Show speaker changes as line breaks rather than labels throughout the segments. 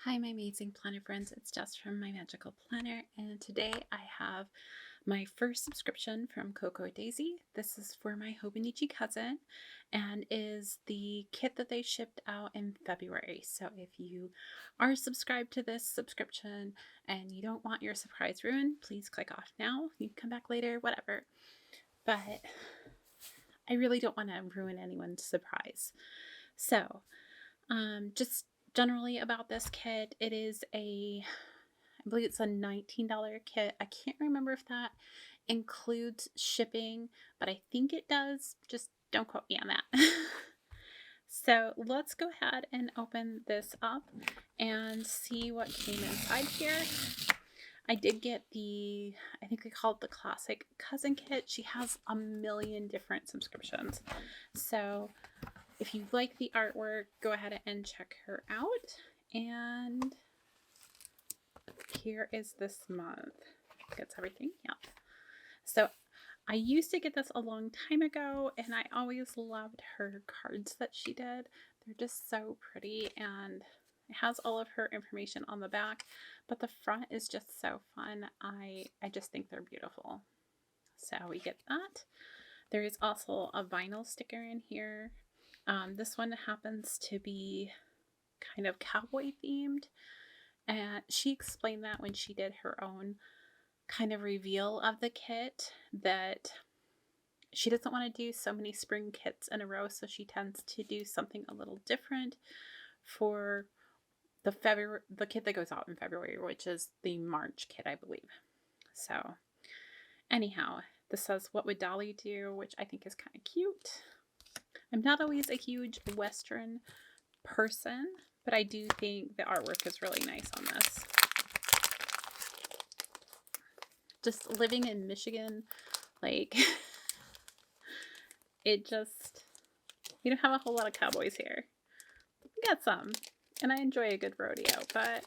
Hi, my amazing planner friends. It's Jess from My Magical Planner, and today I have my first subscription from Coco Daisy. This is for my Hobonichi cousin and is the kit that they shipped out in February. So if you are subscribed to this subscription and you don't want your surprise ruined, please click off now. You can come back later, whatever. But I really don't want to ruin anyone's surprise. So, just generally about this kit, it is I believe it's a $19 kit. I can't remember if that includes shipping, but I think it does. Just don't quote me on that. So let's go ahead and open this up and see what came inside here. I did get I think they call it the classic cousin kit. She has a million different subscriptions. So if you like the artwork, go ahead and check her out. And here is this month. Gets everything. Yeah. So I used to get this a long time ago, and I always loved her cards that she did. They're just so pretty, and it has all of her information on the back, but the front is just so fun. I just think they're beautiful. So we get that. There is also a vinyl sticker in here. This one happens to be kind of cowboy themed, and she explained that when she did her own kind of reveal of the kit, that she doesn't want to do so many spring kits in a row, so she tends to do something a little different for the kit that goes out in February, which is the March kit, I believe. So anyhow, this says what would Dolly do, which I think is kind of cute. I'm not always a huge Western person, but I do think the artwork is really nice on this. Just living in Michigan, like, it just, you don't have a whole lot of cowboys here. We got some, and I enjoy a good rodeo, but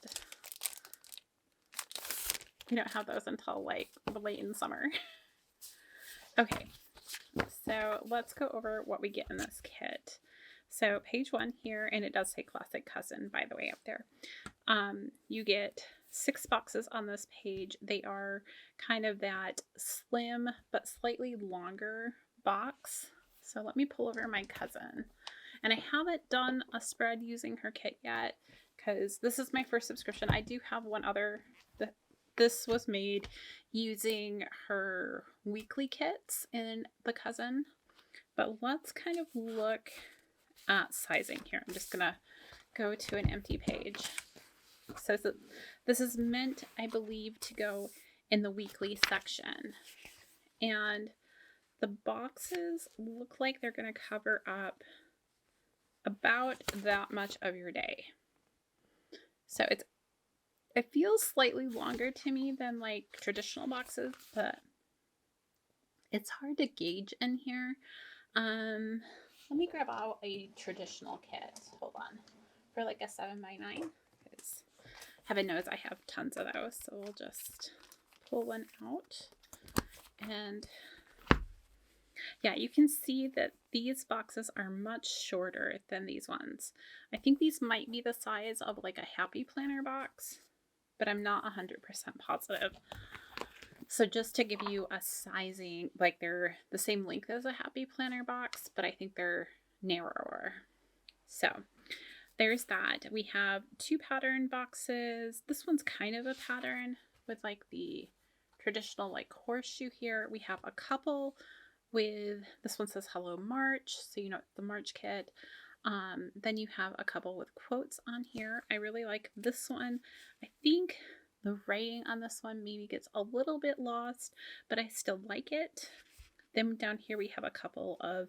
we don't have those until like late in summer. Okay, so let's go over what we get in this kit. So page 1 here, and it does say classic cousin, by the way, up there. You get 6 boxes on this page. They are kind of that slim but slightly longer box. So let me pull over my cousin. And I haven't done a spread using her kit yet because this is my first subscription. I do have one other. This was made using her weekly kits in the cousin. But let's kind of look at sizing here. I'm just going to go to an empty page. So this is meant, I believe, to go in the weekly section. And the boxes look like they're going to cover up about that much of your day. So it feels slightly longer to me than like traditional boxes, but it's hard to gauge in here. Let me grab out a traditional kit. Hold on. For like a 7x9. Because heaven knows I have tons of those. So we'll just pull one out. And yeah, you can see that these boxes are much shorter than these ones. I think these might be the size of like a Happy Planner box, but I'm not 100% positive. So just to give you a sizing, like they're the same length as a Happy Planner box, but I think they're narrower. So there's that. We have 2 pattern boxes. This one's kind of a pattern with like the traditional like horseshoe here. We have a couple with, this one says Hello March, so you know it's the March kit. Then you have a couple with quotes on here. I really like this one. I think the writing on this one maybe gets a little bit lost, but I still like it. Then down here we have a couple of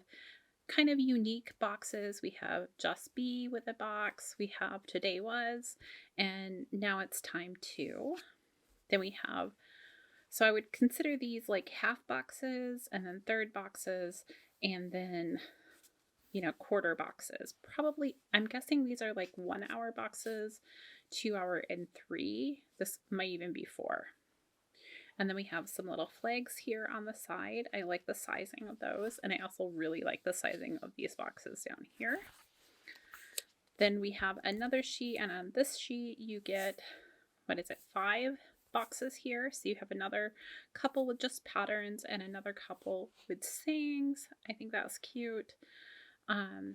kind of unique boxes. We have Just Be with a box. We have Today Was, and Now It's Time To. Then we have, so I would consider these like half boxes and then third boxes and then, you know, quarter boxes. Probably, I'm guessing these are like 1 hour boxes, 2 hour and 3. This might even be 4. And then we have some little flags here on the side. I like the sizing of those. And I also really like the sizing of these boxes down here. Then we have another sheet, and on this sheet you get, what is it, 5 boxes here. So you have another couple with just patterns and another couple with sayings. I think that was cute. I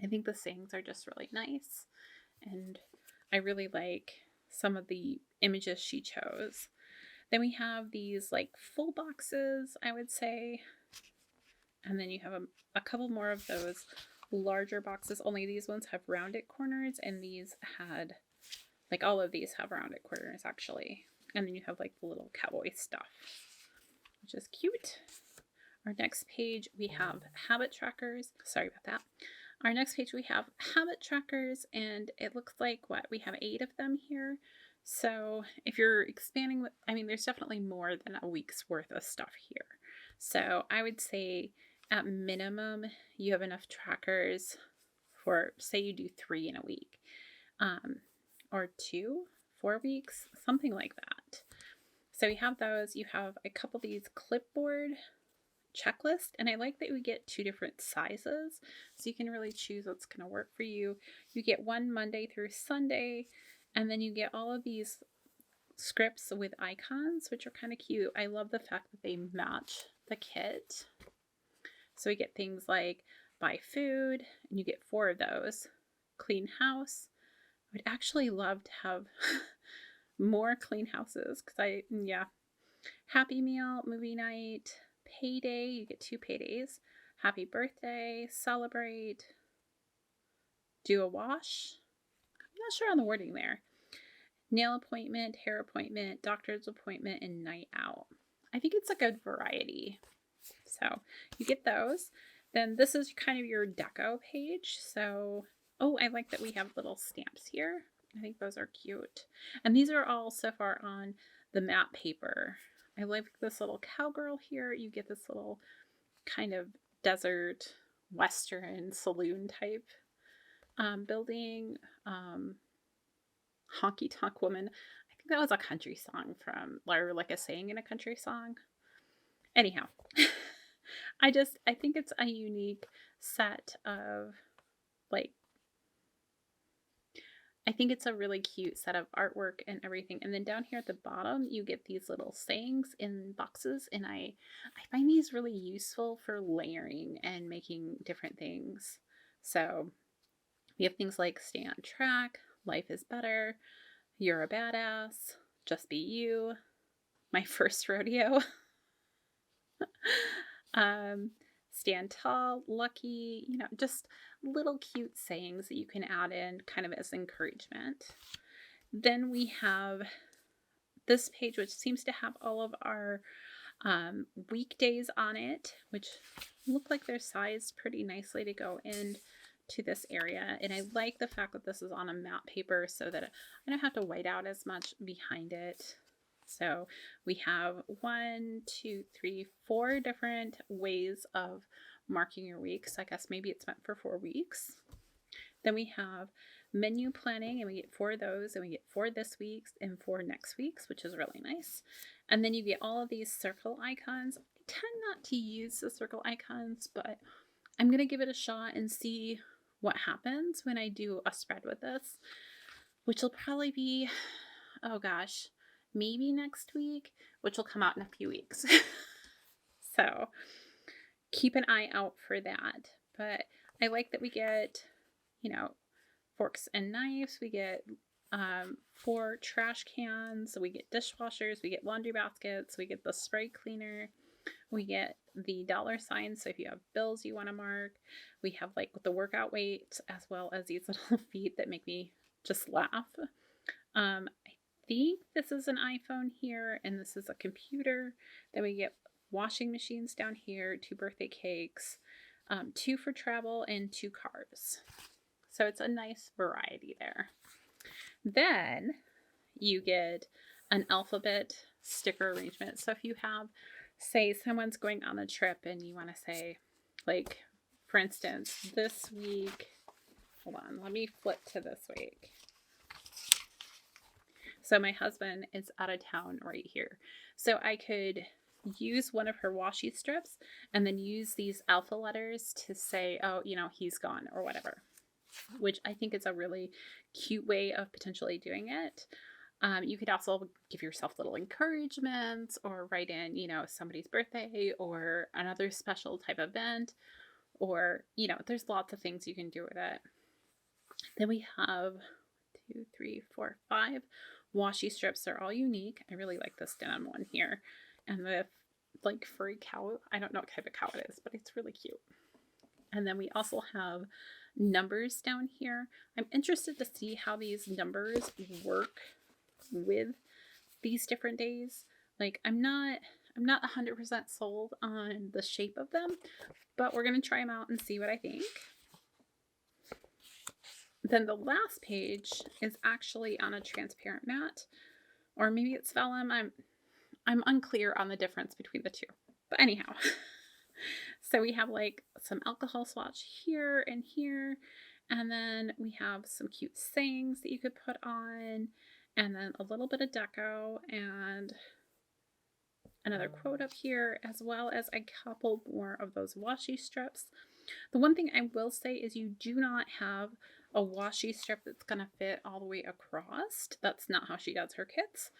think the sayings are just really nice, and I really like some of the images she chose. Then we have these like full boxes, I would say, and then you have a couple more of those larger boxes, only these ones have rounded corners, and these had, like, all of these have rounded corners actually. And then you have like the little cowboy stuff, which is cute. Our next page we have habit trackers. Sorry about that. Our next page we have habit trackers, and it looks like we have 8 of them here. So if you're expanding, I mean, there's definitely more than a week's worth of stuff here. So I would say at minimum, you have enough trackers for, say you do 3 in a week, or 2, 4 weeks, something like that. So you have those. You have a couple of these clipboard checklist, and I like that we get 2 different sizes, so you can really choose what's going to work for you. You get one Monday through Sunday, and then you get all of these scripts with icons, which are kind of cute. I love the fact that they match the kit. So we get things like buy food, and you get 4 of those. Clean house. I would actually love to have more clean houses, because Happy meal, movie night, payday, you get 2 paydays. Happy birthday, celebrate, do a wash. I'm not sure on the wording there. Nail appointment, hair appointment, doctor's appointment, and night out. I think it's a good variety. So you get those. Then this is kind of your deco page. So, oh, I like that we have little stamps here. I think those are cute. And these are all so far on the matte paper. I like this little cowgirl here. You get this little kind of desert western saloon type building. Honky Tonk Woman. I think that was a country song or like a saying in a country song. Anyhow, I think it's a unique set of, like, I think it's a really cute set of artwork and everything. And then down here at the bottom, you get these little sayings in boxes, and I find these really useful for layering and making different things. So we have things like stay on track, life is better, you're a badass, just be you, my first rodeo, stand tall, lucky, just little cute sayings that you can add in kind of as encouragement. Then we have this page, which seems to have all of our weekdays on it, which look like they're sized pretty nicely to go in to this area. And I like the fact that this is on a matte paper so that I don't have to white out as much behind it. So we have 1, 2, 3, 4 different ways of marking your week. So I guess maybe it's meant for 4 weeks. Then we have menu planning, and we get 4 of those, and we get 4 this week's and 4 next week's, which is really nice. And then you get all of these circle icons. I tend not to use the circle icons, but I'm going to give it a shot and see what happens when I do a spread with this, which will probably be, oh gosh, maybe next week, which will come out in a few weeks. So keep an eye out for that. But I like that we get, forks and knives. We get 4 trash cans. We get dishwashers. We get laundry baskets. We get the spray cleaner. We get the dollar signs, so if you have bills you want to mark. We have like the workout weights, as well as these little feet that make me just laugh. I think this is an iPhone here, and this is a computer. Then we get washing machines down here, 2 birthday cakes, 2 for travel, and 2 cars. So it's a nice variety there. Then you get an alphabet sticker arrangement. So if you have, say, someone's going on a trip and you want to say, like, for instance, this week, hold on, let me flip to this week. So my husband is out of town right here. So I could use one of her washi strips and then use these alpha letters to say, oh, you know, he's gone or whatever, which I think is a really cute way of potentially doing it. You could also give yourself little encouragements or write in, you know, somebody's birthday or another special type event, or, you know, there's lots of things you can do with it. Then we have 2, 3, 4, 5 washi strips. They're all unique. I really like this denim one here. And the like furry cow, I don't know what type of cow it is, but it's really cute. And then we also have numbers down here. I'm interested to see how these numbers work with these different days. Like I'm not 100% sold on the shape of them, but we're going to try them out and see what I think. Then the last page is actually on a transparent mat, or maybe it's vellum. I'm unclear on the difference between the two. But anyhow, so we have like some alcohol swatch here and here, and then we have some cute sayings that you could put on, and then a little bit of deco and another quote up here, as well as a couple more of those washi strips. The one thing I will say is you do not have a washi strip that's going to fit all the way across. That's not how she does her kits.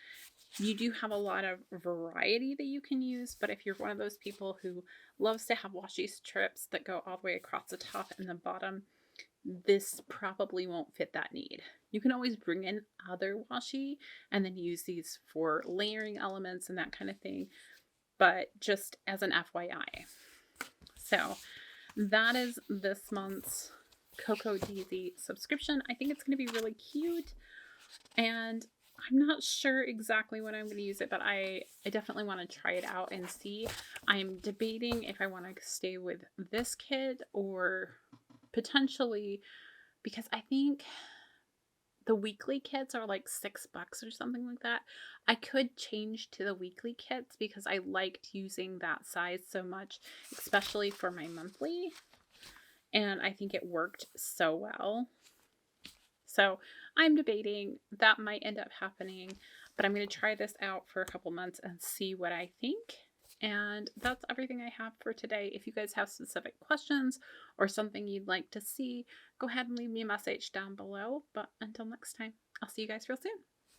You do have a lot of variety that you can use, but if you're one of those people who loves to have washi strips that go all the way across the top and the bottom, this probably won't fit that need. You can always bring in other washi and then use these for layering elements and that kind of thing, but just as an FYI. So that is this month's Cocoa Daisy subscription. I think it's going to be really cute, and I'm not sure exactly when I'm going to use it, but I definitely want to try it out and see. I'm debating if I want to stay with this kit or potentially, because I think the weekly kits are like $6 or something like that. I could change to the weekly kits because I liked using that size so much, especially for my monthly. And I think it worked so well. So I'm debating. That might end up happening, but I'm going to try this out for a couple months and see what I think. And that's everything I have for today. If you guys have specific questions or something you'd like to see, go ahead and leave me a message down below. But until next time, I'll see you guys real soon.